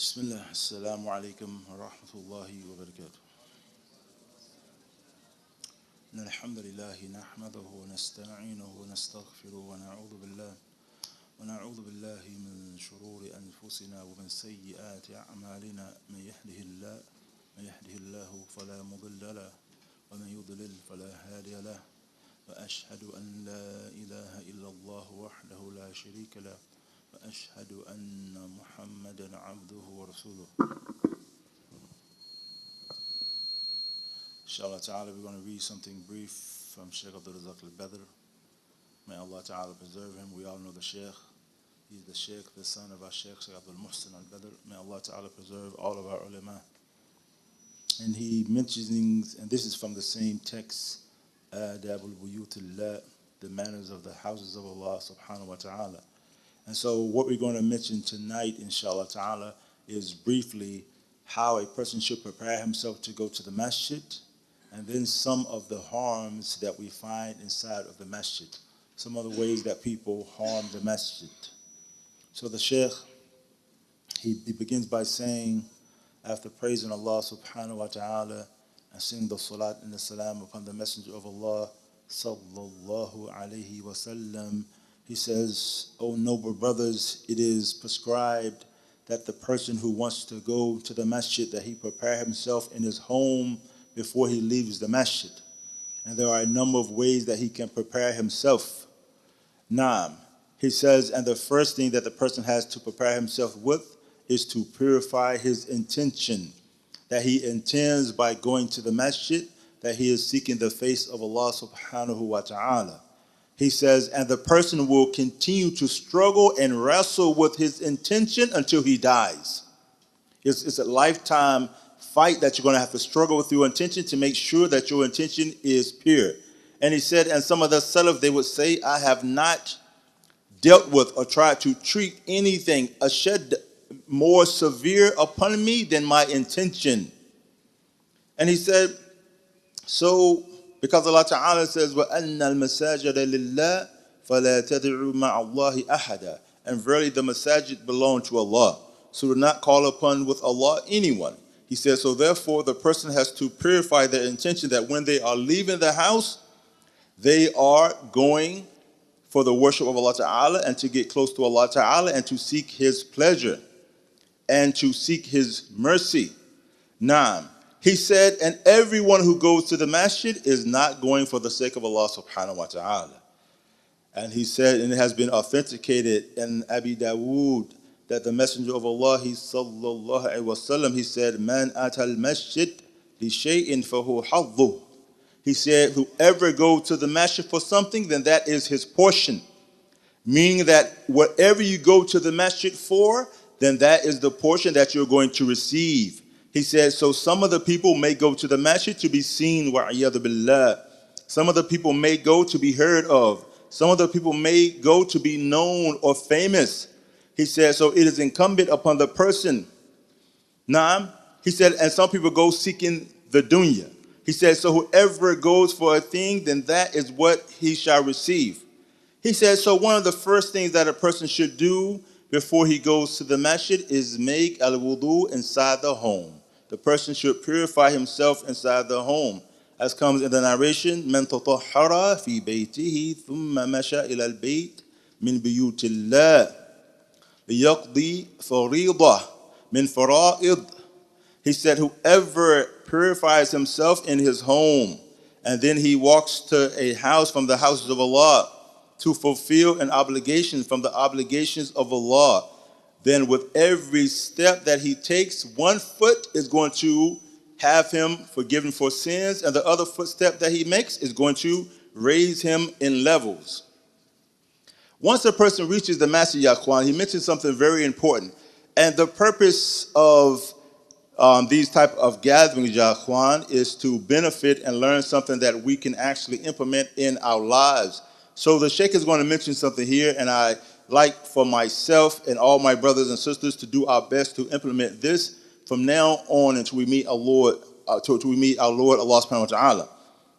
بسم الله السلام عليكم ورحمة الله وبركاته إن الحمد لله نحمده ونستعينه ونستغفره ونعوذ بالله من شرور أنفسنا ومن سيئات أعمالنا من يهده الله فلا مضل له ومن يضلل فلا هادي له وأشهد أن لا إله إلا الله وحده لا شريك له وأشهد أن محمدا عبده ورسوله. Inshallah ta'ala, we're going to read something brief from Sheikh Abdul Razak al-Badr. May Allah ta'ala preserve him. We all know the Sheikh. He's the Sheikh, the son of our Sheikh Abdul Muhsin al-Badr. May Allah ta'ala preserve all of our ulama. And he mentions, and this is from the same text, Adab al-Buyutillah, the manners of the houses of Allah subhanahu wa ta'ala. And so what we're going to mention tonight, inshallah ta'ala, is briefly how a person should prepare himself to go to the masjid, and then some of the harms that we find inside of the masjid, some of the ways that people harm the masjid. So the Shaykh, he begins by saying, after praising Allah subhanahu wa ta'ala and saying the salat and the salam upon the Messenger of Allah sallallahu alayhi wa sallam, he says, O noble brothers, it is prescribed that the person who wants to go to the masjid, that he prepare himself in his home before he leaves the masjid. And there are a number of ways that he can prepare himself. Naam. He says, and the first thing that the person has to prepare himself with is to purify his intention, that he intends by going to the masjid, that he is seeking the face of Allah subhanahu wa ta'ala. He says, and the person will continue to struggle and wrestle with his intention until he dies. It's a lifetime fight that you're going to have to struggle with your intention to make sure that your intention is pure. And he said, and some of the Salaf, they would say, I have not dealt with or tried to treat anything ashad, more severe upon me than my intention. And he said, so, because Allah Ta'ala says, وَأَنَّ الْمَسَاجِدَ لِلَّهِ فَلَا تَدْعُوا مَعَ اللَّهِ أَحَدًا. And verily the masajid belong to Allah. So do not call upon with Allah anyone. He says, so therefore the person has to purify their intention that when they are leaving the house, they are going for the worship of Allah Ta'ala and to get close to Allah Ta'ala and to seek His pleasure and to seek His mercy. Naam. He said, and everyone who goes to the masjid is not going for the sake of Allah subhanahu wa ta'ala. And he said, and it has been authenticated in Abi Dawood, that the Messenger of Allah, he sallallahu alayhi wa sallam, he said, Man atal masjid li shay'in fahu hadduh. He said, whoever goes to the masjid for something, then that is his portion. Meaning that whatever you go to the masjid for, then that is the portion that you're going to receive. He says, so some of the people may go to the masjid to be seen, wa'iyadu billah. Some of the people may go to be heard of. Some of the people may go to be known or famous. He said, so it is incumbent upon the person. Naam. He said, and some people go seeking the dunya. He said, so whoever goes for a thing, then that is what he shall receive. He said, so one of the first things that a person should do before he goes to the masjid is make al-wudu inside the home. The person should purify himself inside the home. As comes in the narration, من تطهر في بيته ثم مشى إلى البيت من بيوت الله ليقضي فريضة من فرائض. He said, whoever purifies himself in his home, and then he walks to a house from the houses of Allah to fulfill an obligation from the obligations of Allah, then with every step that he takes, one foot is going to have him forgiven for sins, and the other footstep that he makes is going to raise him in levels. Once a person reaches the Masjid, he mentioned something very important. And the purpose of these type of gatherings, is to benefit and learn something that we can actually implement in our lives. So the Sheikh is going to mention something here, and I like for myself and all my brothers and sisters to do our best to implement this from now on until we meet our Lord, Allah subhanahu wa ta'ala.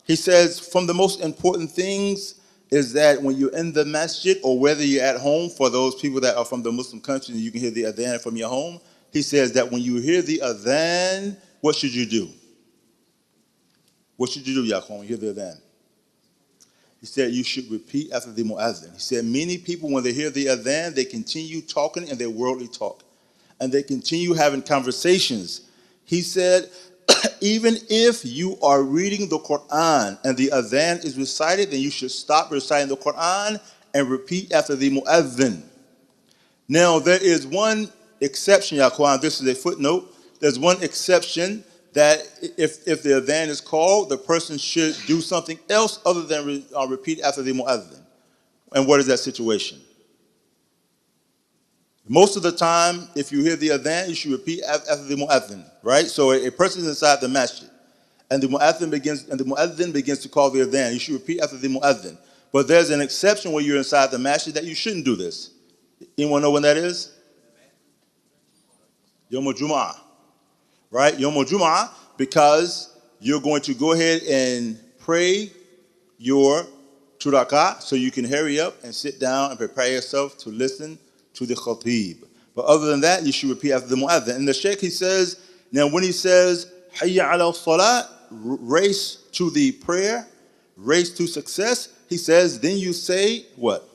He says, from the most important things is that when you're in the masjid or whether you're at home, for those people that are from the Muslim countries, you can hear the adhan from your home, he says that when you hear the adhan, what should you do? What should you do, Yaqwan, when you hear the adhan? He said you should repeat after the mu'adhin. He said many people, when they hear the adhan, they continue talking in their worldly talk. And they continue having conversations. He said, even if you are reading the Quran and the adhan is recited, then you should stop reciting the Quran and repeat after the mu'adhin. Now, there is one exception, Yaqwan, this is a footnote. There's one exception that if the adhan is called, the person should do something else other than repeat after the mu'adhin. And what is that situation? Most of the time, if you hear the adhan, you should repeat after the mu'adhin, right? So a person is inside the masjid, and the mu'adhin begins to call the adhan. You should repeat after the mu'adhin. But there's an exception where you're inside the masjid that you shouldn't do this. Anyone know when that is? Yom al-Jum'ah. Right? Yom al-Jum'ah, because you're going to go ahead and pray your 2 rak'ah so you can hurry up and sit down and prepare yourself to listen to the khatib. But other than that, you should repeat after the mu'adhin. And the sheikh, he says, now when he says, hayya ala salat, race to the prayer, race to success, he says, then you say, what?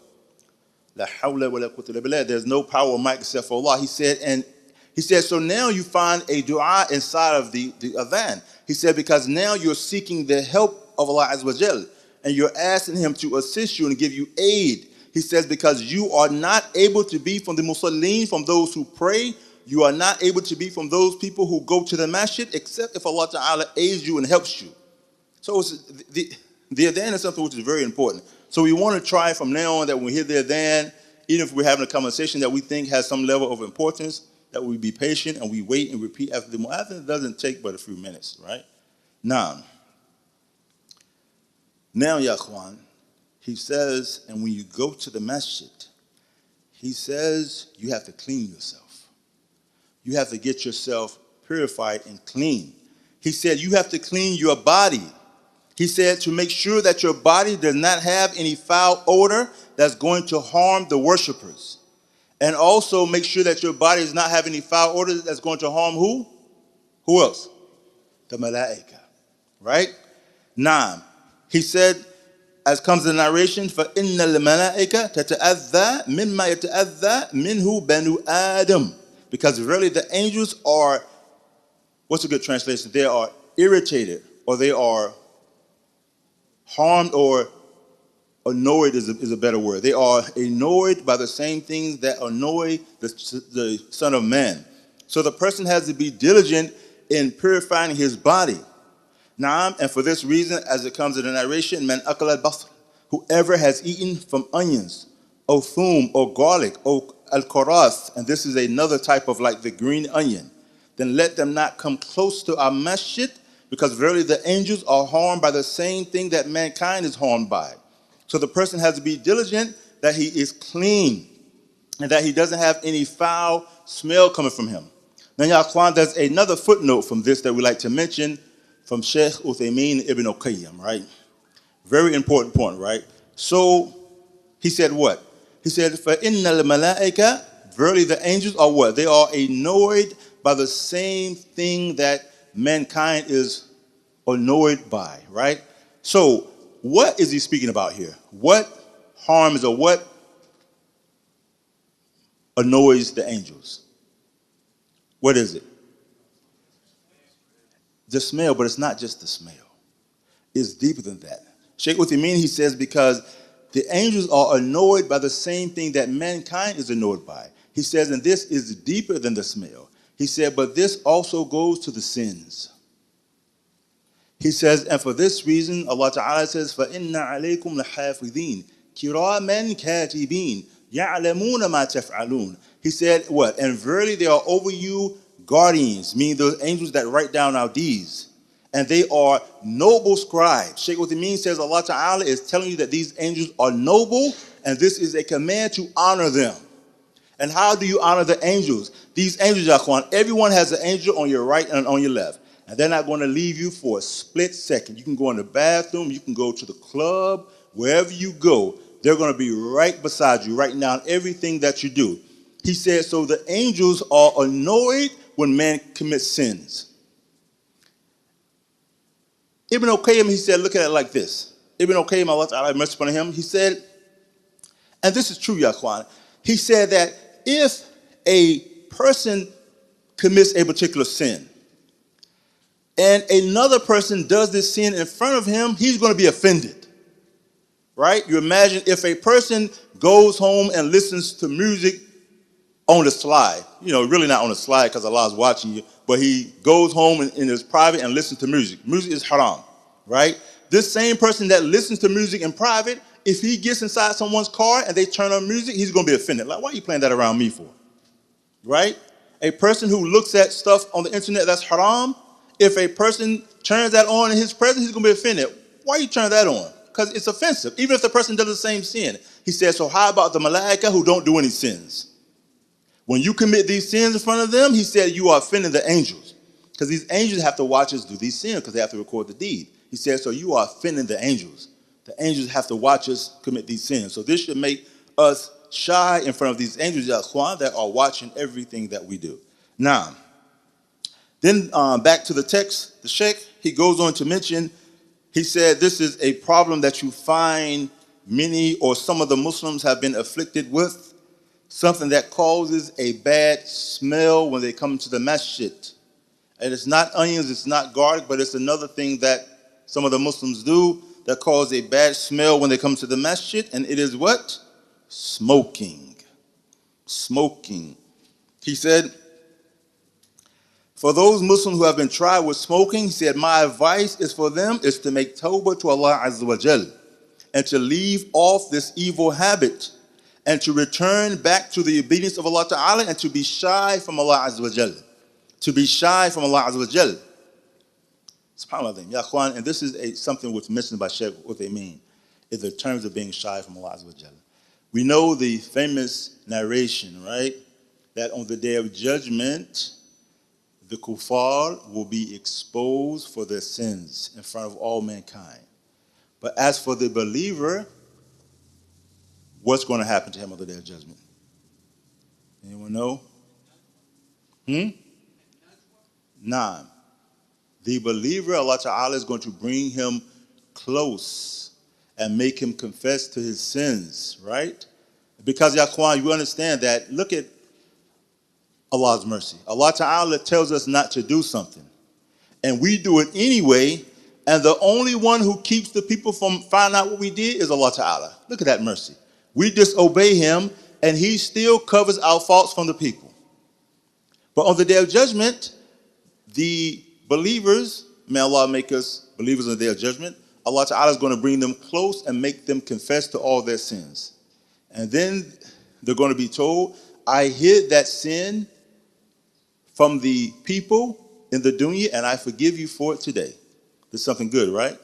La hawla wa la quwwata illa billah. There's no power or might except for Allah. He said, so now you find a dua inside of the adhan. He said, because now you're seeking the help of Allah Azza wa Jal, and you're asking him to assist you and give you aid. He says, because you are not able to be from the musallin, from those who pray, you are not able to be from those people who go to the masjid, except if Allah Ta'ala aids you and helps you. So the adhan is something which is very important. So we want to try from now on that when we hear the adhan, even if we're having a conversation that we think has some level of importance, that we be patient and we wait and repeat after the mu'adhin. It doesn't take but a few minutes, right? Now, Ya Akhwan, he says, and when you go to the masjid, he says you have to clean yourself. You have to get yourself purified and clean. He said you have to clean your body. He said to make sure that your body does not have any foul odor that's going to harm the worshipers. And also make sure that your body does not have any foul odor that's going to harm who? Who else? The malaika. Right? Naam. He said, as comes in the narration, فَإِنَّ الْمَلَائِكَ تَتَأَذَّى مِمَّا يَتَأَذَّى مِنْهُ بَنُو آدَمَ. Because really the angels are, what's a good translation? They are irritated, or they are harmed, or annoyed is a better word. They are annoyed by the same things that annoy the Son of Man. So the person has to be diligent in purifying his body. Naam, and for this reason, as it comes in the narration, man akal al-basr, whoever has eaten from onions, or thum, or garlic, or al-karath, and this is another type of like the green onion, then let them not come close to our masjid, because verily the angels are harmed by the same thing that mankind is harmed by. So the person has to be diligent that he is clean and that he doesn't have any foul smell coming from him. Now, Ya Akhwan, there's another footnote from this that we like to mention from Sheikh Uthaymeen ibn al-Qayyim, right? Very important point, right? So he said what? He said, فَإِنَّ الْمَلَائِكَ, verily the angels are what? They are annoyed by the same thing that mankind is annoyed by, right? So what is he speaking about here? What harms or what annoys the angels? What is it? The smell, but it's not just the smell. It's deeper than that. Sheikh Uthaymeen, he says, because the angels are annoyed by the same thing that mankind is annoyed by. He says, and this is deeper than the smell. He said, but this also goes to the sins. He says, and for this reason, Allah Ta'ala says, فَإِنَّ عَلَيْكُمْ لَحَافِظِينَ كِرَامًا كَاتِبِينَ يَعْلَمُونَ مَا تَفْعَلُونَ. He said, what? And verily they are over you guardians, meaning those angels that write down our deeds. And they are noble scribes. Sheikh Uthaymeen says Allah Ta'ala is telling you that these angels are noble, and this is a command to honor them. And how do you honor the angels? These angels, Akhwan, everyone has an angel on your right and on your left. And they're not going to leave you for a split second. You can go in the bathroom, you can go to the club, wherever you go, they're going to be right beside you, writing down everything that you do. He said, so the angels are annoyed when man commits sins. Ibn Qayyim, he said, look at it like this. Ibn Qayyim, Allah Ta'ala have mercy upon him, he said, and this is true, ya Ikhwan, he said that if a person commits a particular sin, and another person does this sin in front of him, he's going to be offended. Right? You imagine if a person goes home and listens to music on the slide, you know, really not on the slide because Allah is watching you, but he goes home in his private and listens to music. Music is haram, right? This same person that listens to music in private, if he gets inside someone's car and they turn on music, he's going to be offended. Like, why are you playing that around me for? Right? A person who looks at stuff on the internet that's haram, if a person turns that on in his presence, he's going to be offended. Why are you turning that on? Because it's offensive, even if the person does the same sin. He says, so how about the malaika who don't do any sins? When you commit these sins in front of them, he said, you are offending the angels. Because these angels have to watch us do these sins because they have to record the deed. He said, so you are offending the angels. The angels have to watch us commit these sins. So this should make us shy in front of these angels that are watching everything that we do. Now, then back to the text, the Sheikh, he goes on to mention, he said, this is a problem that you find many or some of the Muslims have been afflicted with, something that causes a bad smell when they come to the masjid. And it's not onions, it's not garlic, but it's another thing that some of the Muslims do that cause a bad smell when they come to the masjid, and it is what? Smoking. Smoking. He said, for those Muslims who have been tried with smoking, he said, my advice is for them is to make tawbah to Allah Azza wa Jal and to leave off this evil habit and to return back to the obedience of Allah Ta'ala and to be shy from Allah Azza wa Jal. To be shy from Allah Azza wa Jal. SubhanAllah. Ya Akhwan, and this is something which mentioned by Shaykh what they mean, is the terms of being shy from Allah Azza wa Jal. We know the famous narration, right? That on the day of judgment, the kuffar will be exposed for their sins in front of all mankind. But as for the believer, what's going to happen to him on the day of judgment? Anyone know? Nah. The believer, Allah Ta'ala is going to bring him close and make him confess to his sins, right? Because, Ya Akhwan, you understand that, look at Allah's mercy. Allah Ta'ala tells us not to do something, and we do it anyway, and the only one who keeps the people from finding out what we did is Allah Ta'ala. Look at that mercy. We disobey him, and he still covers our faults from the people. But on the day of judgment, the believers, may Allah make us believers on the day of judgment, Allah Ta'ala is going to bring them close and make them confess to all their sins. And then they're going to be told, I hid that sin from the people in the dunya, and I forgive you for it today. This is something good, right?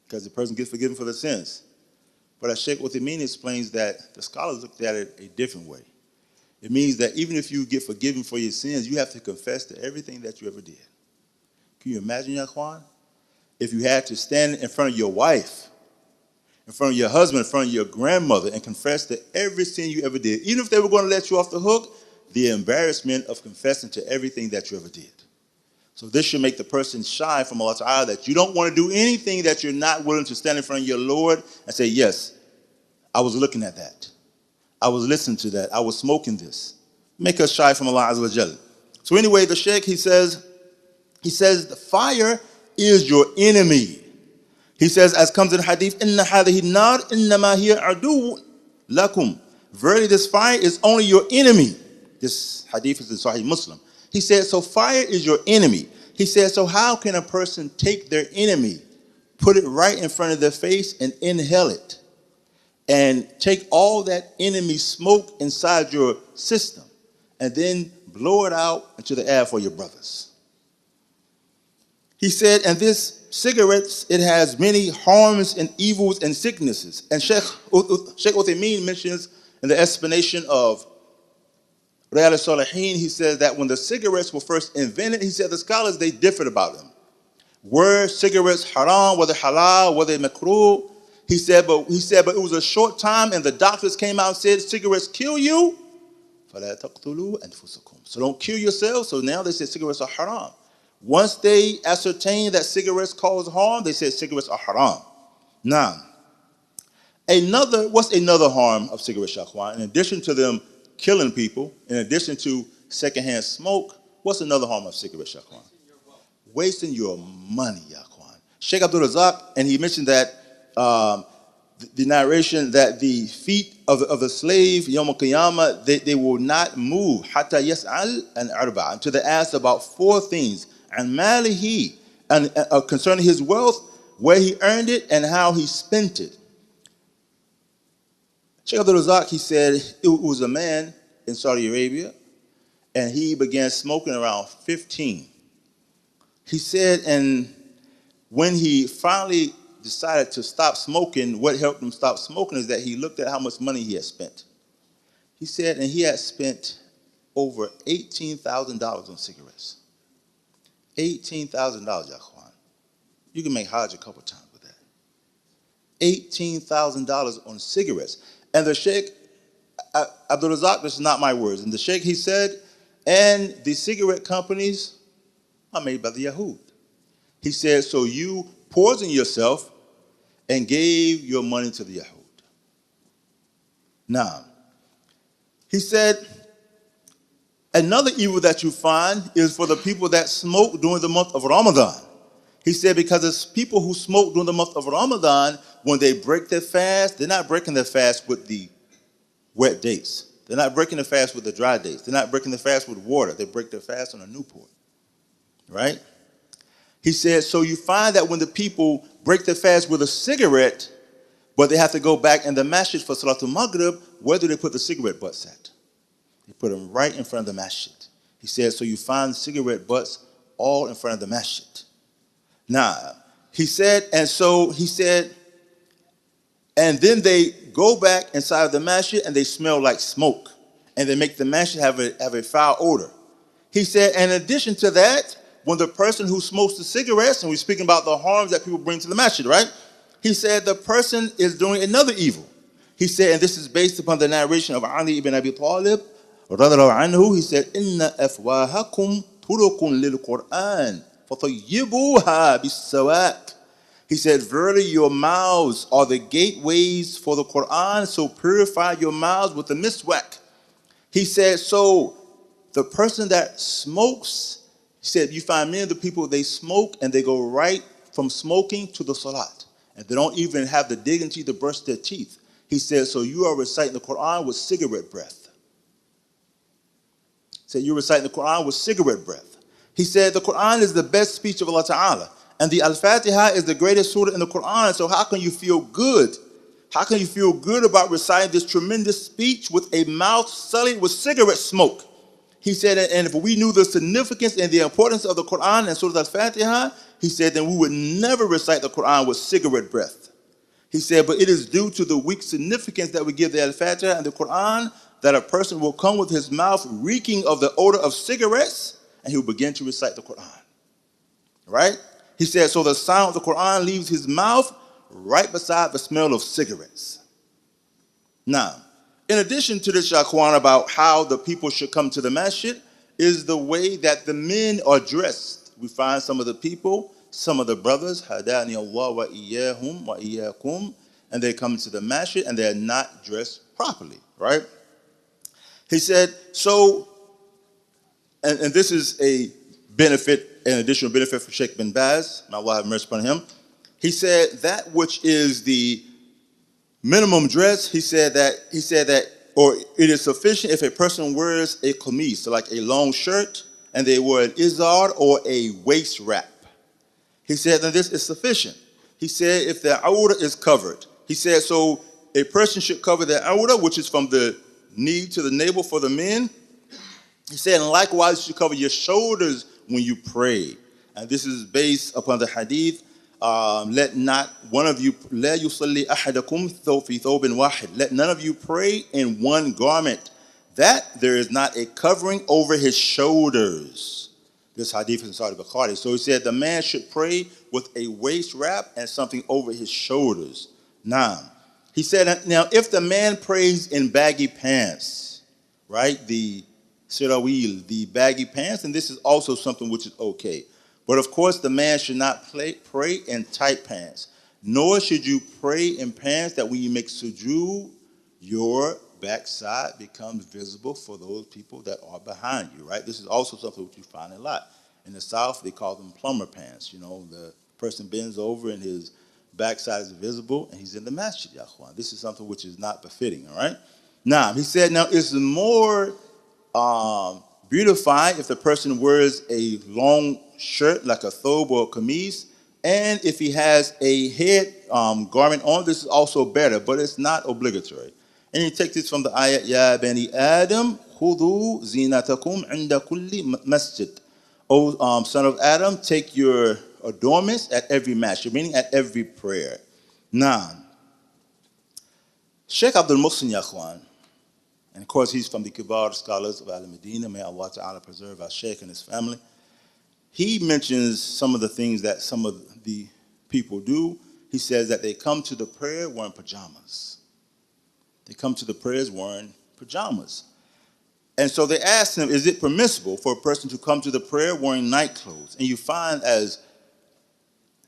Because the person gets forgiven for their sins. But as Sheikh Uthaymeen explains that the scholars looked at it a different way. It means that even if you get forgiven for your sins, you have to confess to everything that you ever did. Can you imagine, Ya Akhwan? If you had to stand in front of your wife, in front of your husband, in front of your grandmother, and confess to every sin you ever did, even if they were going to let you off the hook, the embarrassment of confessing to everything that you ever did. So this should make the person shy from Allah Ta'ala, that you don't want to do anything that you're not willing to stand in front of your Lord and say, yes, I was looking at that. I was listening to that. I was smoking this. Make us shy from Allah Azza wa Jal. So anyway, the Sheikh, he says the fire is your enemy. He says, as comes in hadith, Inna hadhihi nar innama hiya adu lakum. Verily, this fire is only your enemy. This hadith is in Sahih Muslim. He said, so fire is your enemy. He said, so how can a person take their enemy, put it right in front of their face and inhale it, and take all that enemy smoke inside your system, and then blow it out into the air for your brothers? He said, and this cigarettes, it has many harms and evils and sicknesses. And Sheikh Uthaymeen mentions in the explanation of Riyadh al-Salihin, he says that when the cigarettes were first invented, he said the scholars, they differed about them. Were cigarettes haram, were they halal, were they makruh? He said, but it was a short time, and the doctors came out and said cigarettes kill you, فَلَا تَقْتُلُوا أَنفُسَكُمْ. So don't kill yourselves. So now they said cigarettes are haram. Once they ascertain that cigarettes cause harm, they said cigarettes are haram. Now, what's another harm of cigarettes, Shaqwan? In addition to them killing people, in addition to secondhand smoke, what's another harm of cigarettes, Shaqwan? Wasting your money, Yaqwan. Sheikh Abdul Razak, and he mentioned that the narration that the feet of the slave, Yom al-Qiyamah, they will not move, hatta yas'al an arba', until they ask about four things, and malihi, and concerning his wealth, where he earned it, and how he spent it. Sheikh Abdul Razak, he said, it was a man in Saudi Arabia, and he began smoking around 15. He said, and when he finally decided to stop smoking, what helped him stop smoking is that he looked at how much money he had spent. He said, and he had spent over $18,000 on cigarettes. $18,000, Yakhwan. You can make Hajj a couple times with that. $18,000 on cigarettes. And the Sheikh, Abdul Razak, this is not my words, and the Sheikh, he said, and the cigarette companies are made by the Yahud. He said, so you poison yourself and gave your money to the Yahud. Now, he said, another evil that you find is for the people that smoke during the month of Ramadan. He said, because it's people who smoke during the month of Ramadan, when they break their fast, they're not breaking their fast with the wet dates. They're not breaking the fast with the dry dates. They're not breaking the fast with water. They break their fast on a Newport. Right? He said, so you find that when the people break their fast with a cigarette, but they have to go back in the Masjid for Salatul Maghrib, where do they put the cigarette butts at? They put them right in front of the Masjid. He said, so you find cigarette butts all in front of the Masjid. Now, he said, and then they go back inside of the Masjid and they smell like smoke. And they make the Masjid have a foul odor. He said, in addition to that, when the person who smokes the cigarettes, and we're speaking about the harms that people bring to the Masjid, right? He said the person is doing another evil. He said, and this is based upon the narration of Ali ibn Abi Talib, radiyallahu anhu, he said, Inna afwahakum turukun lil Quran, fatayyibuha bis-sawak. He said, verily your mouths are the gateways for the Quran, so purify your mouths with the miswak. He said, so the person that smokes, he said, you find many of the people, they smoke and they go right from smoking to the salat. And they don't even have the dignity to brush their teeth. He said, so you are reciting the Quran with cigarette breath. He said, you're reciting the Quran with cigarette breath. He said, the Quran is the best speech of Allah Ta'ala. And the Al-Fatiha is the greatest surah in the Quran. So how can you feel good? How can you feel good about reciting this tremendous speech with a mouth sullied with cigarette smoke? He said, and if we knew the significance and the importance of the Quran and Surah Al-Fatiha, he said, then we would never recite the Quran with cigarette breath. He said, but it is due to the weak significance that we give the Al-Fatiha and the Quran that a person will come with his mouth reeking of the odor of cigarettes and he will begin to recite the Quran. Right? He said, so the sound of the Quran leaves his mouth right beside the smell of cigarettes. Now, in addition to this, Shaqwan, about how the people should come to the Masjid, is the way that the men are dressed. We find some of the people, some of the brothers, hadani Allah wa iyahum wa iyakum, and they come to the Masjid and they're not dressed properly, right? He said, so, and this is a benefit, an additional benefit for Sheikh bin Baz, may Allah have mercy upon him. He said that which is the minimum dress, he said that, or it is sufficient if a person wears a qamis, so like a long shirt, and they wear an izar or a waist wrap. He said that this is sufficient. He said if the awrah is covered. He said so a person should cover their awrah, which is from the knee to the navel for the men. He said, and likewise you should cover your shoulders when you pray. And this is based upon the hadith, let not one of you, لا يصلي أحدكم في ثوب واحد. Let none of you pray in one garment, that there is not a covering over his shoulders. This hadith is in Sahih Bukhari. So he said the man should pray with a waist wrap and something over his shoulders. Now, he said, now if the man prays in baggy pants right? The sirawil, the baggy pants, and this is also something which is okay. But of course, the man should not pray in tight pants, nor should you pray in pants that when you make sujood, your backside becomes visible for those people that are behind you, right? This is also something which you find a lot. In the South, they call them plumber pants. You know, the person bends over and his backside is visible, and he's in the masjid, ya akhwan. This is something which is not befitting, all right? Now, he said, now it's more beautified if the person wears a long shirt like a thobe or a kameez, and if he has a head garment on, this is also better, but it's not obligatory. And he takes this from the ayat, Ya bani Adam, khudu zinatakum inda kulli masjid. O son of Adam, take your adornments at every masjid, meaning at every prayer. Now, Sheikh Abdul Muhsin, ya akhwan, and of course he's from the Kibar scholars of Al-Medina, may Allah Ta'ala preserve our Sheikh and his family. He mentions some of the things that some of the people do. He says that they come to the prayer wearing pajamas. They come to the prayers wearing pajamas. And so they asked him, is it permissible for a person to come to the prayer wearing night clothes? And you find, as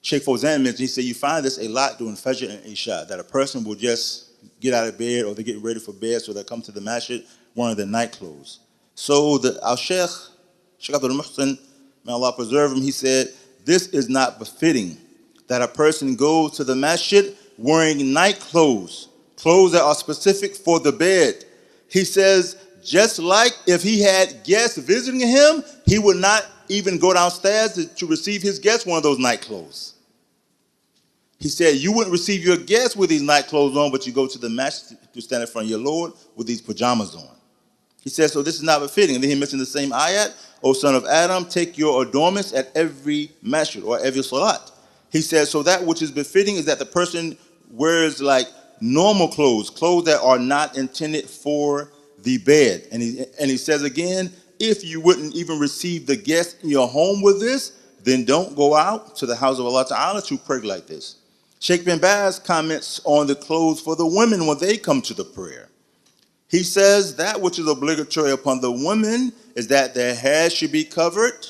Sheikh Fawzan mentioned, he said you find this a lot during Fajr and Isha, that a person will just get out of bed or they get ready for bed, so they come to the masjid wearing their night clothes. So our Sheikh Abdul Muhsin, may Allah preserve him, he said, this is not befitting that a person goes to the masjid wearing night clothes, clothes that are specific for the bed. He says, just like if he had guests visiting him, he would not even go downstairs to receive his guests one of those night clothes. He said, you wouldn't receive your guests with these night clothes on, but you go to the masjid to stand in front of your Lord with these pajamas on. He said, so this is not befitting. And then he mentioned the same ayat, O son of Adam, take your adornments at every masjid or every salat. He says, so that which is befitting is that the person wears like normal clothes, clothes that are not intended for the bed. And he says again, if you wouldn't even receive the guests in your home with this, then don't go out to the house of Allah Ta'ala to pray like this. Sheikh bin Baz comments on the clothes for the women when they come to the prayer. He says that which is obligatory upon the women is that their hair should be covered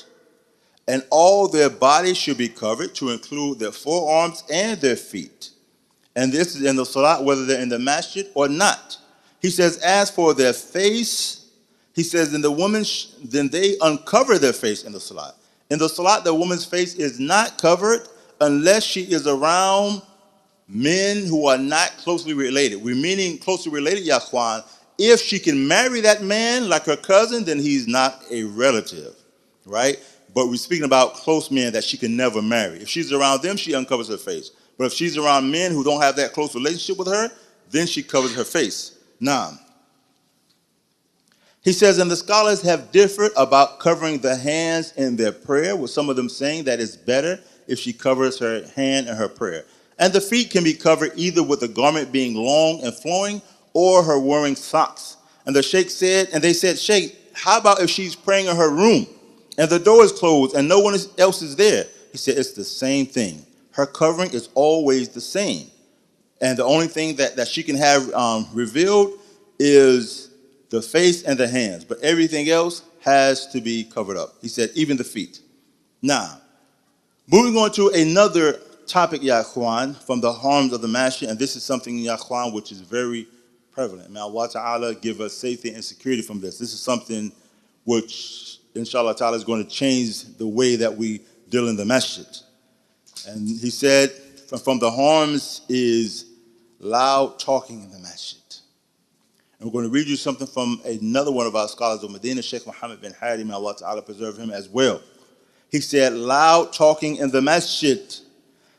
and all their bodies should be covered to include their forearms and their feet. And this is in the salat, whether they're in the masjid or not. He says, as for their face, he says, then the women, then they uncover their face in the salat. In the salat, the woman's face is not covered unless she is around men who are not closely related. We're meaning closely related, ya akhwan. If she can marry that man like her cousin, then he's not a relative, right? But we're speaking about close men that she can never marry. If she's around them, she uncovers her face. But if she's around men who don't have that close relationship with her, then she covers her face. Now, he says, and the scholars have differed about covering the hands in their prayer, with some of them saying that it's better if she covers her hand in her prayer. And the feet can be covered either with the garment being long and flowing or her wearing socks. And the sheikh said, and they said, Sheikh, how about if she's praying in her room and the door is closed and no one else is there? He said, it's the same thing. Her covering is always the same. And the only thing that she can have revealed is the face and the hands. But everything else has to be covered up. He said, even the feet. Now, moving on to another topic, ya akhwan, from the harms of the masjid. And this is something, ya akhwan, which is very prevalent. May Allah Ta'ala give us safety and security from this. This is something which, inshallah ta'ala, is going to change the way that we deal in the masjid. And he said, from the harms is loud talking in the masjid. And we're going to read you something from another one of our scholars of Medina, Sheikh Muhammad bin Hadi, may Allah Ta'ala preserve him as well. He said, loud talking in the masjid.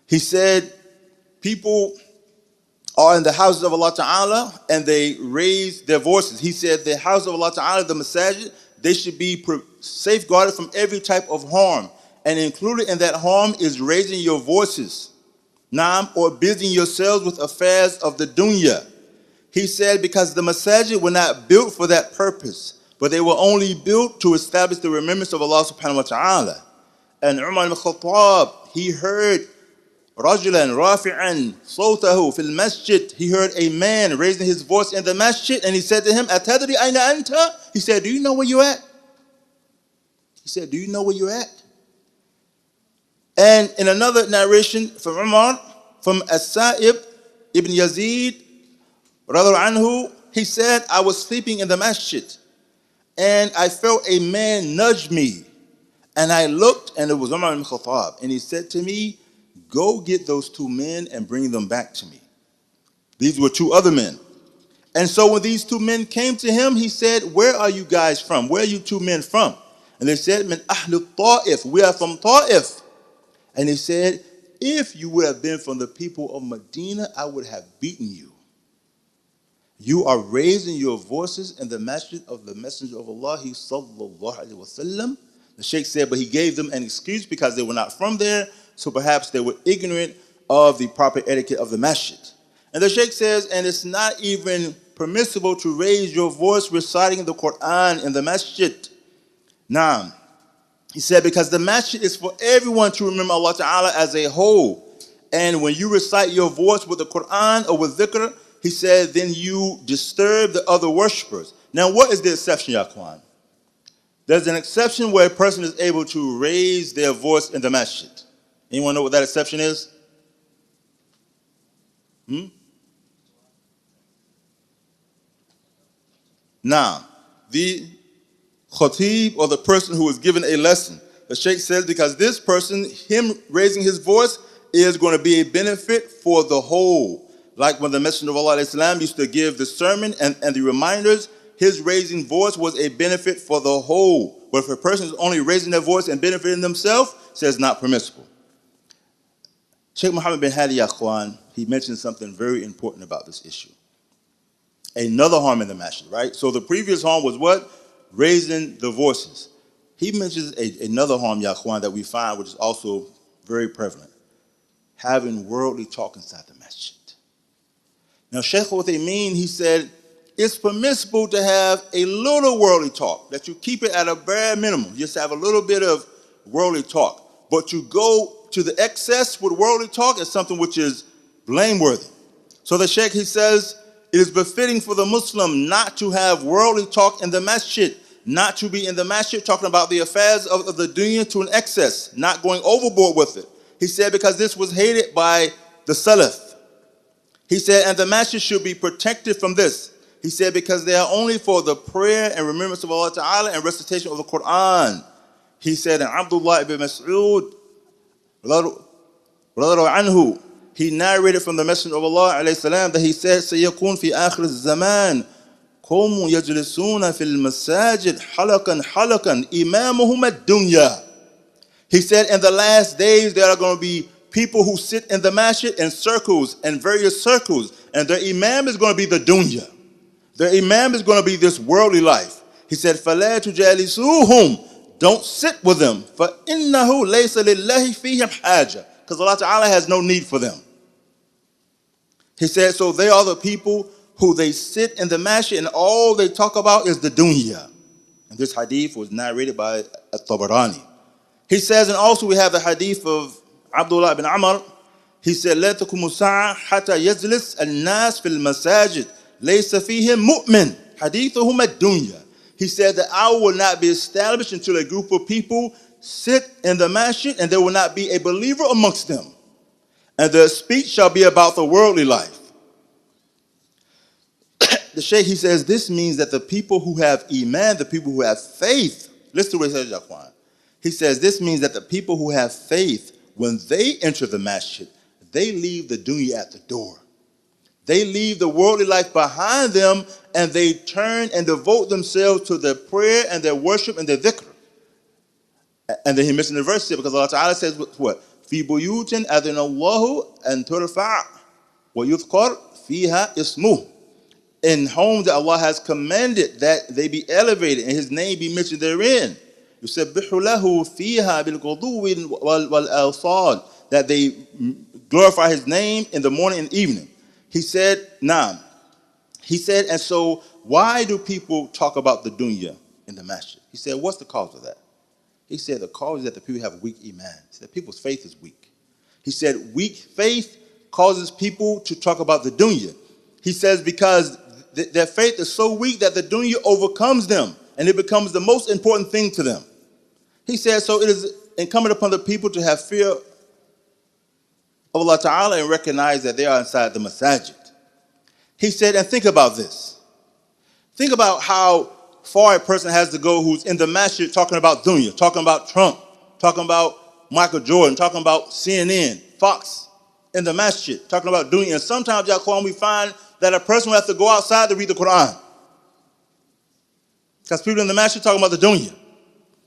He said, people are in the houses of Allah Ta'ala and they raise their voices. He said, the house of Allah Ta'ala, the masajid, they should be safeguarded from every type of harm. And included in that harm is raising your voices, or busying yourselves with affairs of the dunya. He said, because the masajid were not built for that purpose, but they were only built to establish the remembrance of Allah subhanahu wa ta'ala. And Umar ibn Khattab, he heard رَجُلًا رَافِعًا صَوْتَهُ فِي الْمَسْجِدِ. He heard a man raising his voice in the masjid, and he said to him, أَتَدْرِي أَيْنَ أَنْتَ? He said, do you know where you're at? He said, do you know where you're at? And in another narration from Umar, from As-Sa'ib ibn Yazid, radhiallahu anhu, he said, I was sleeping in the masjid, and I felt a man nudge me. And I looked, and it was Umar ibn Khattab. And he said to me, go get those two men and bring them back to me. These were two other men. And so when these two men came to him, he said, where are you guys from? Where are you two men from? And they said, Min Ahl Ta'if. We are from Ta'if. And he said, if you would have been from the people of Medina, I would have beaten you. You are raising your voices in the masjid of the Messenger of Allah, sallallahu alaihi wasallam. The Sheikh said, but he gave them an excuse because they were not from there, so perhaps they were ignorant of the proper etiquette of the masjid. And the Sheikh says, and it's not even permissible to raise your voice reciting the Quran in the masjid. Now, he said, because the masjid is for everyone to remember Allah Ta'ala as a whole. And when you recite your voice with the Quran or with dhikr, he said, then you disturb the other worshippers. Now, what is the exception, Yaqwan? There's an exception where a person is able to raise their voice in the masjid. Anyone know what that exception is? Now, the khatib, or the person who is given a lesson, the Sheikh says, because this person, him raising his voice, is going to be a benefit for the whole. Like when the Messenger of Allah used to give the sermon and the reminders, his raising voice was a benefit for the whole. But if a person is only raising their voice and benefiting themselves, says not permissible. Sheikh Muhammad bin Hadi Akhwan, he mentioned something very important about this issue. Another harm in the masjid, right? So the previous harm was what? Raising the voices. He mentions another harm, Ya Akhwan, that we find, which is also very prevalent. Having worldly talk inside the masjid. Now, Sheikh Uthaymeen, he said, it's permissible to have a little worldly talk, that you keep it at a bare minimum. Just have a little bit of worldly talk. But you go to the excess with worldly talk is something which is blameworthy. So the Sheikh, he says, it is befitting for the Muslim not to have worldly talk in the masjid, not to be in the masjid talking about the affairs of the dunya to an excess, not going overboard with it. He said, because this was hated by the Salaf. He said, and the masjid should be protected from this. He said, because they are only for the prayer and remembrance of Allah Ta'ala and recitation of the Quran. He said, and Abdullah ibn Mas'ud, anhu, he narrated from the Messenger of Allah alayhi salam, that he said, سيكون في آخر الزمان قوم يجلسون في المساجد حلقا حلقا إمامهم الدنيا. He said, in the last days, there are going to be people who sit in the masjid in circles, and various circles, and their imam is going to be the dunya. Their imam is going to be this worldly life. He said, فَلَا تُجَالِسُوهُمْ. Don't sit with them. فَإِنَّهُ لَيْسَ لِلَّهِ فِيهِمْ حَاجَةٌ. Because Allah Ta'ala has no need for them. He said, so they are the people who they sit in the masjid and all they talk about is the dunya. And this hadith was narrated by At-Tabarani. He says, and also we have the hadith of Abdullah ibn Amr. He said, لا تقوم الساعة حتى يجلس الناس في المساجد ليس فيهم مؤمن حديثهم الدنيا. He said, the hour will not be established until a group of people sit in the masjid and there will not be a believer amongst them. And their speech shall be about the worldly life. The Shaykh, he says, this means that the people who have iman, the people who have faith, listen to what he says, Jaqwan. He says, this means that the people who have faith, when they enter the masjid, they leave the dunya at the door. They leave the worldly life behind them and they turn and devote themselves to their prayer and their worship and their dhikr. And then he mentioned the verse here because Allah Ta'ala says what? في بيوت أذن الله أن ترفع ويذكر فيها اسمه. In homes that Allah has commanded that they be elevated and His name be mentioned therein. يسبح له فيها بالغدو والآصال. That they glorify His name in the morning and evening. He said, nah. He said, and so why do people talk about the dunya in the masjid? He said, what's the cause of that? He said the cause is that the people have weak iman. He said people's faith is weak. He said, weak faith causes people to talk about the dunya. He says because their faith is so weak that the dunya overcomes them and it becomes the most important thing to them. He said, so it is incumbent upon the people to have fear of Allah Ta'ala and recognize that they are inside the Masjid. He said, and think about this. Think about how far a person has to go who's in the Masjid talking about dunya, talking about Trump, talking about Michael Jordan, talking about CNN, Fox, in the Masjid, talking about dunya. And sometimes, Yaqwan, we find that a person will have to go outside to read the Quran. Because people in the Masjid talking about the dunya.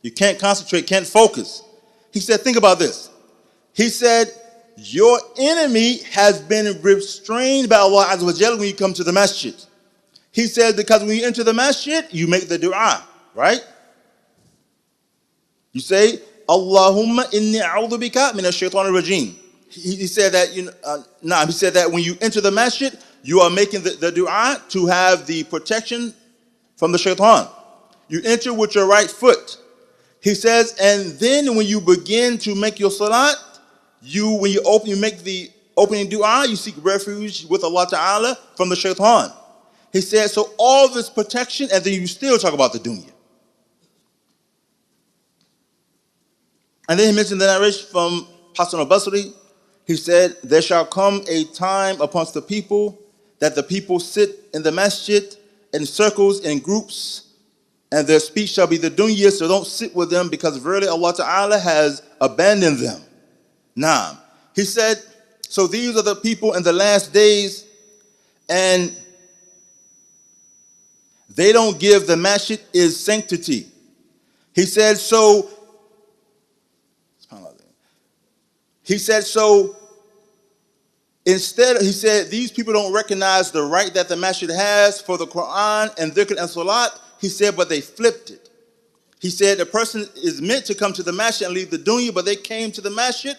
You can't concentrate, can't focus. He said, think about this. He said, your enemy has been restrained by Allah Azza wa Jalla when you come to the Masjid. He said, because when you enter the Masjid, you make the dua, right? You say, Allahumma inni a'udhu bika min ash-shaytan al-rajim. He said that, he said that when you enter the Masjid, you are making the dua to have the protection from the shaitan. You enter with your right foot. He says, and then when you begin to make your salat, when you make the opening dua, you seek refuge with Allah Ta'ala from the shaitan. He said, so all this protection, and then you still talk about the dunya. And then he mentioned the narration from Hassan al-Basri. He said, there shall come a time amongst the people that the people sit in the masjid in circles, in groups, and their speech shall be the dunya, so don't sit with them because verily Allah Ta'ala has abandoned them. Naam. He said, so these are the people in the last days, and they don't give the masjid its sanctity. He said, so instead, he said, these people don't recognize the right that the masjid has for the Quran and dhikr and salat. He said, but they flipped it. He said, the person is meant to come to the masjid and leave the dunya, but they came to the masjid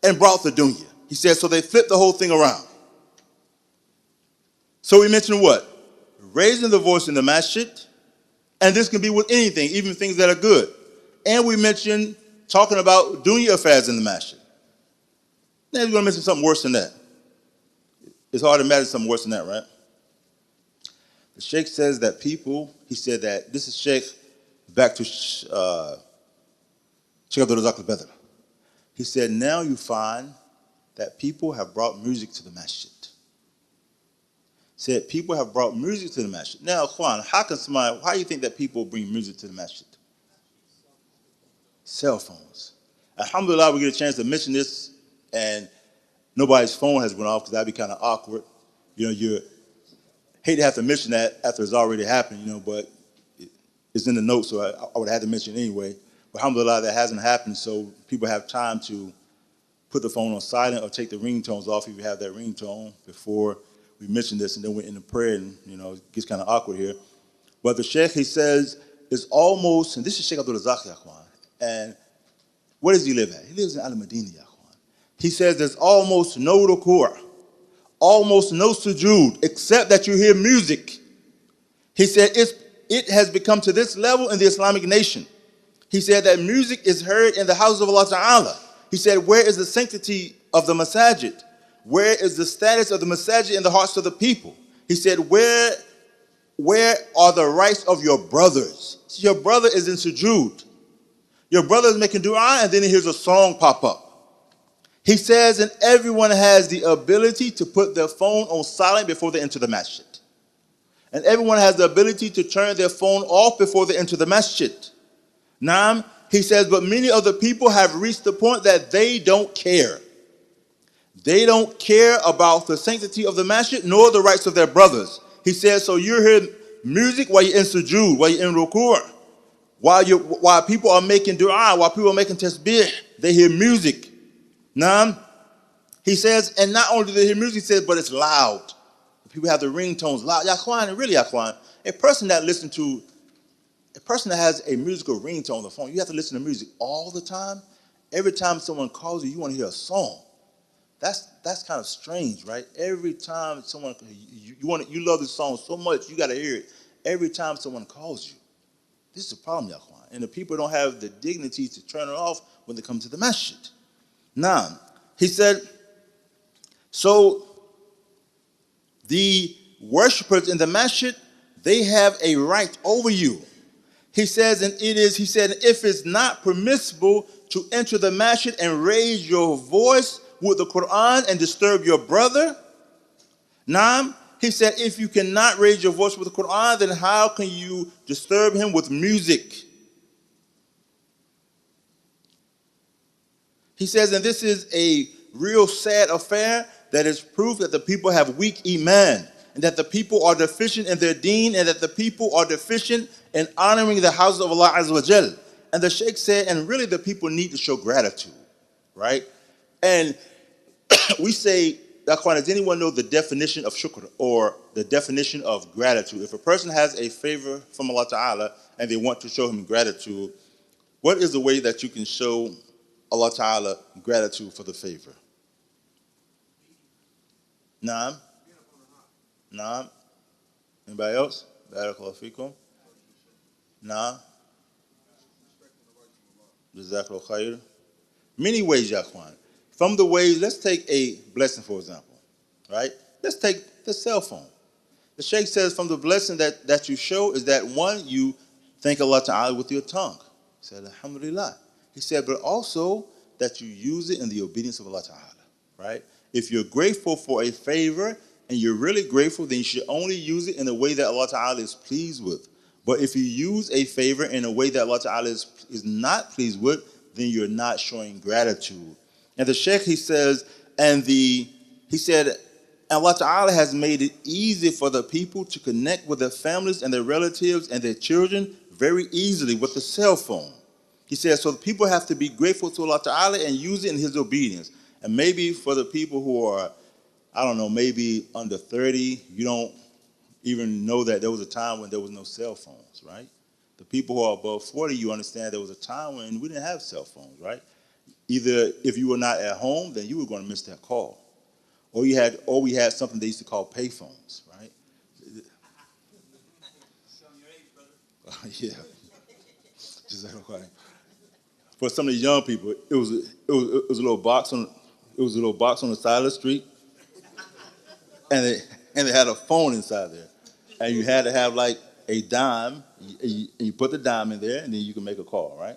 and brought the dunya. He said, so they flipped the whole thing around. So we mentioned what? Raising the voice in the masjid, and this can be with anything, even things that are good. And we mentioned talking about dunya affairs in the masjid. Now we're going to mention something worse than that. It's hard to imagine something worse than that, right? The Sheikh says that people, he said that, this is Sheikh, back to Sheikh Abdul Razak al-Badr. He said, now you find that people have brought music to the masjid. Said people have brought music to the masjid. Now, Juan, how do you think that people bring music to the masjid? Cell phones. Alhamdulillah, we get a chance to mention this, and nobody's phone has went off because that'd be kind of awkward. You hate to have to mention that after it's already happened, but it's in the notes, so I would have had to mention it anyway. But alhamdulillah, that hasn't happened, so people have time to put the phone on silent or take the ringtones off if you have that ringtone before we mention this, and then we're in the prayer, and it gets kind of awkward here. But the Sheikh, he says, is almost, and this is Sheikh Abdul Razak, Yaqwan, and where does he live at? He lives in al-Madinah, Yaqwan. He says there's almost no ruku', almost no sujood, except that you hear music. He said it has become to this level in the Islamic nation. He said that music is heard in the house of Allah Ta'ala. He said, where is the sanctity of the masajid? Where is the status of the masajid in the hearts of the people? He said, where are the rights of your brothers? See, your brother is in sujood. Your brother is making dua, and then he hears a song pop up. He says, and everyone has the ability to put their phone on silent before they enter the masjid. And everyone has the ability to turn their phone off before they enter the masjid. Naam, he says, but many of the people have reached the point that they don't care. They don't care about the sanctity of the masjid nor the rights of their brothers. He says, so you hear music while you're in sujood, while you're in ruku', while people are making dua, while people are making tasbih, they hear music. Naam, he says, and not only do they hear music, he says, but it's loud. People have the ringtones loud. Yaqwan, and really, Yaqwan, a person that has a musical ringtone on the phone, you have to listen to music all the time. Every time someone calls you, you want to hear a song. That's kind of strange, right? Every time someone, you love this song so much, you got to hear it. Every time someone calls you. This is a problem, Yaqwan. And the people don't have the dignity to turn it off when they come to the masjid. Now, he said, so the worshipers in the masjid, they have a right over you. He says, and it is, he said, if it's not permissible to enter the masjid and raise your voice with the Quran and disturb your brother, Naam, he said, if you cannot raise your voice with the Quran, then how can you disturb him with music? He says, and this is a real sad affair that is proof that the people have weak iman, and that the people are deficient in their deen, and that the people are deficient in honoring the houses of Allah Azza wa Jal. And the Sheikh said, and really the people need to show gratitude, right? And we say, does anyone know the definition of shukr, or the definition of gratitude? If a person has a favor from Allah Ta'ala and they want to show him gratitude, what is the way that you can show Allah Ta'ala gratitude for the favor? Naam? Naam? Anybody else? Barakallahu feekum. Naam? Jazakallahu khair. Many ways, ya Ikhwan. From the ways, let's take a blessing, for example, right? Let's take the cell phone. The Shaykh says from the blessing that you show is that, one, you thank Allah Ta'ala with your tongue. He said, Alhamdulillah. He said, but also that you use it in the obedience of Allah Ta'ala, right? If you're grateful for a favor and you're really grateful, then you should only use it in a way that Allah Ta'ala is pleased with. But if you use a favor in a way that Allah Ta'ala is not pleased with, then you're not showing gratitude. And the Sheikh, he says, he said, Allah Ta'ala has made it easy for the people to connect with their families and their relatives and their children very easily with the cell phone. He says, so the people have to be grateful to Allah Ta'ala and use it in His obedience. And maybe for the people who are, I don't know, maybe under 30, you don't even know that there was a time when there was no cell phones, right? The people who are above 40, you understand there was a time when we didn't have cell phones, right? Either if you were not at home, then you were going to miss that call. Or we had something they used to call payphones, right? Yeah. Just like, okay. For some of the young people, it was a little box on the side of the street, and they had a phone inside there, and you had to have like a dime, and you put the dime in there, and then you can make a call, right?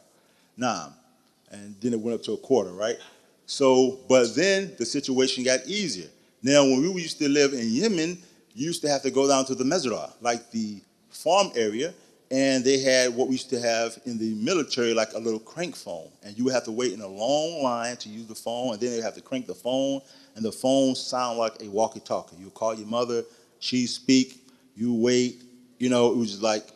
Nah. And then it went up to a quarter, right? So, but then the situation got easier. Now, when we used to live in Yemen, you used to have to go down to the Masjid, like the farm area, and they had what we used to have in the military, like a little crank phone. And you would have to wait in a long line to use the phone, and then they have to crank the phone, and the phone sound like a walkie-talkie. You call your mother, she speak, you wait. You know, it was just like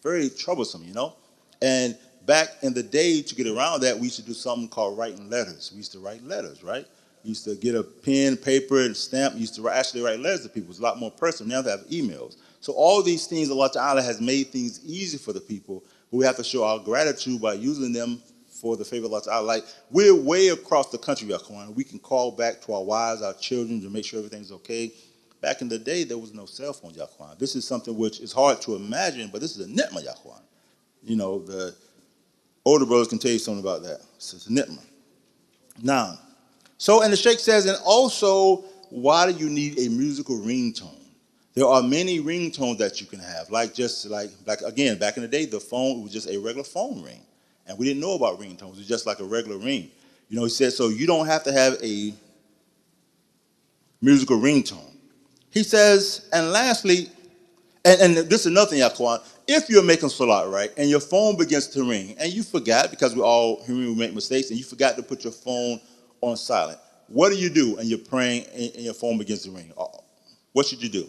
very troublesome, you know? And back in the day, to get around that, we used to do something called writing letters. We used to write letters, right? We used to get a pen, paper, and stamp. We used to actually write letters to people. It's a lot more personal. Now they have emails. So all these things, Allah Ta'ala has made things easy for the people, but we have to show our gratitude by using them for the favor of Allah Ta'ala. Like, we're way across the country, Yaquan. We can call back to our wives, our children, to make sure everything's okay. Back in the day, there was no cell phone, Yaquan. This is something which is hard to imagine, but this is a ni'mah, Yaquan. You know, the older brothers can tell you something about that. It's a ni'mah. Now, so, and the Sheikh says, and also, why do you need a musical ringtone? There are many ringtones that you can have, again, back in the day, the phone was just a regular phone ring. And we didn't know about ringtones. It was just like a regular ring. You know, he said, so you don't have to have a musical ringtone. He says, and lastly, and this is another thing, Yaquan, if you're making salat, right, and your phone begins to ring, and you forgot, because we all human, we make mistakes, and you forgot to put your phone on silent, what do you do? And you're praying, and your phone begins to ring. What should you do?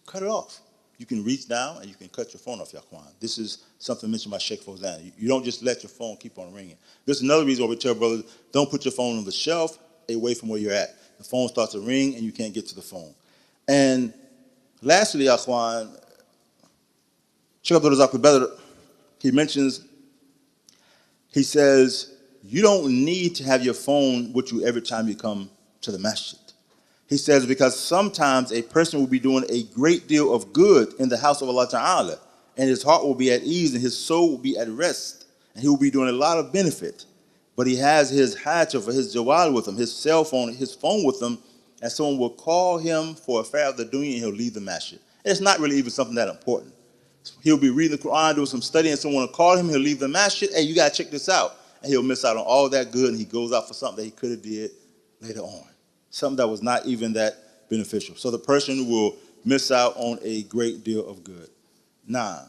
Cut it off. You can reach down, and you can cut your phone off, Yaquan. This is something mentioned by Sheikh Fawzan. You don't just let your phone keep on ringing. This is another reason why we tell brothers, don't put your phone on the shelf away from where you're at. The phone starts to ring, and you can't get to the phone. And lastly, Yaquan, Sheikh Abdul Razak al-Badr, he says, you don't need to have your phone with you every time you come to the masjid. He says, because sometimes a person will be doing a great deal of good in the house of Allah Ta'ala, and his heart will be at ease, and his soul will be at rest, and he will be doing a lot of benefit. but he has his hatchet or his jawal with him, his cell phone, his phone with him, and someone will call him for a affair of the dunya and he'll leave the masjid. It's not really even something that important. He'll be reading the Quran, doing some study, and someone will call him, he'll leave the masjid, hey, you got to check this out. And he'll miss out on all that good, and he goes out for something that he could have did later on. Something that was not even that beneficial. So the person will miss out on a great deal of good. Now,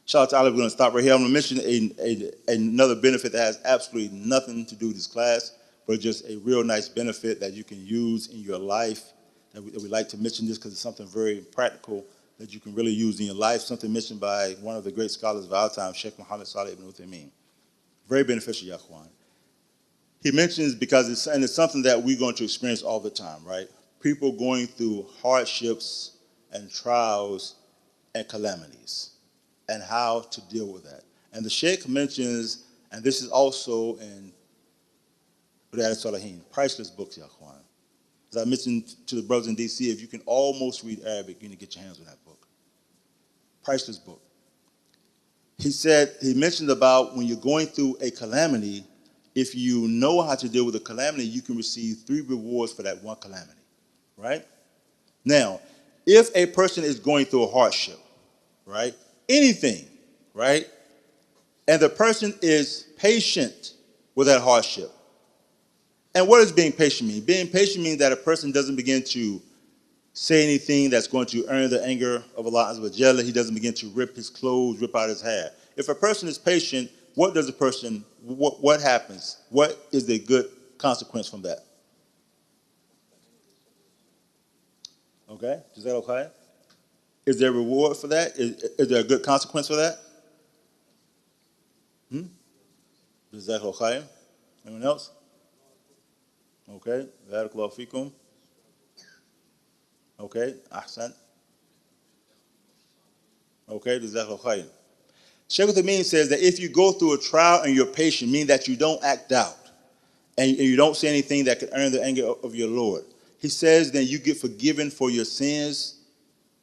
inshallah ta'ala, we're going to stop right here. I'm going to mention another benefit that has absolutely nothing to do with this class, but just a real nice benefit that you can use in your life. That we like to mention this because it's something very practical that you can really use in your life, something mentioned by one of the great scholars of our time, Sheikh Muhammad Salih ibn Uthaymeen. Very beneficial, ya ikhwan. He mentions, because it's something that we're going to experience all the time, right? People going through hardships and trials and calamities and how to deal with that. And the Sheikh mentions, and this is also in Riyadh al-Salihin, priceless books, ya ikhwan. As I mentioned to the brothers in D.C., if you can almost read Arabic, you need to get your hands on that book. Priceless book. He mentioned about when you're going through a calamity, if you know how to deal with a calamity, you can receive 3 rewards for that one calamity, right? Now, if a person is going through a hardship, right, anything, right, and the person is patient with that hardship. And what does being patient mean? Being patient means that a person doesn't begin to say anything that's going to earn the anger of Allah Azza wa Jalla. He doesn't begin to rip his clothes, rip out his hair. If a person is patient, what happens? What is the good consequence from that? Okay, is that okay? Is there a reward for that? Is there a good consequence for that? Is that okay? Anyone else? Okay, barakallahu fikum. Okay, ahsan. Okay, jazakallahu khayr. Shaykh Uthaymeen says that if you go through a trial and you're patient, meaning that you don't act out and you don't say anything that could earn the anger of your Lord, he says then you get forgiven for your sins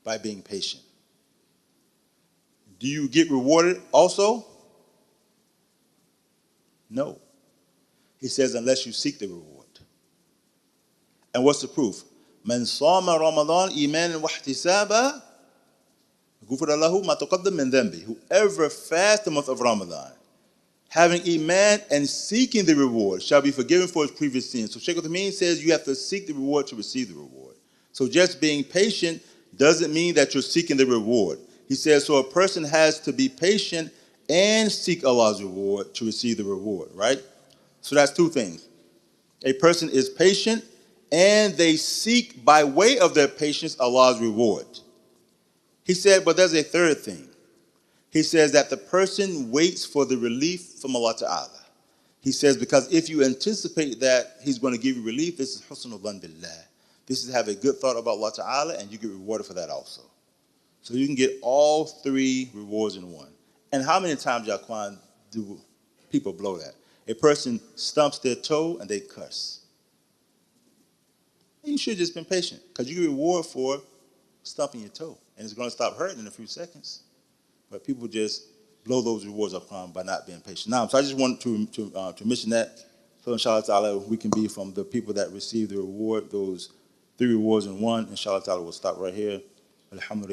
by being patient. Do you get rewarded also? No. He says unless you seek the reward. And what's the proof? Man sama Ramadan imanan wa ihtisaba ghufira lahu ma taqaddama min dhanbi. Whoever fasts the month of Ramadan, having iman and seeking the reward, shall be forgiven for his previous sins. So Shaykh Uthaymeen says you have to seek the reward to receive the reward. So just being patient doesn't mean that you're seeking the reward. He says so a person has to be patient and seek Allah's reward to receive the reward, right? So that's 2 things. A person is patient and they seek by way of their patience Allah's reward. He said, but there's a 3rd thing. He says that the person waits for the relief from Allah Ta'ala. He says, because if you anticipate that he's going to give you relief, this is husnul dhan billah. This is have a good thought about Allah Ta'ala, and you get rewarded for that also. So you can get all 3 rewards in one. And how many times, Jaquan, do people blow that? A person stumps their toe and they curse. You should have just been patient, because you get reward for stumping your toe, and it's going to stop hurting in a few seconds. But people just blow those rewards up by not being patient. Now, so I just wanted to mention that. So inshallah ta'ala, we can be from the people that receive the reward, those 3 rewards in one. Inshallah ta'ala, we'll stop right here. Alhamdulillah.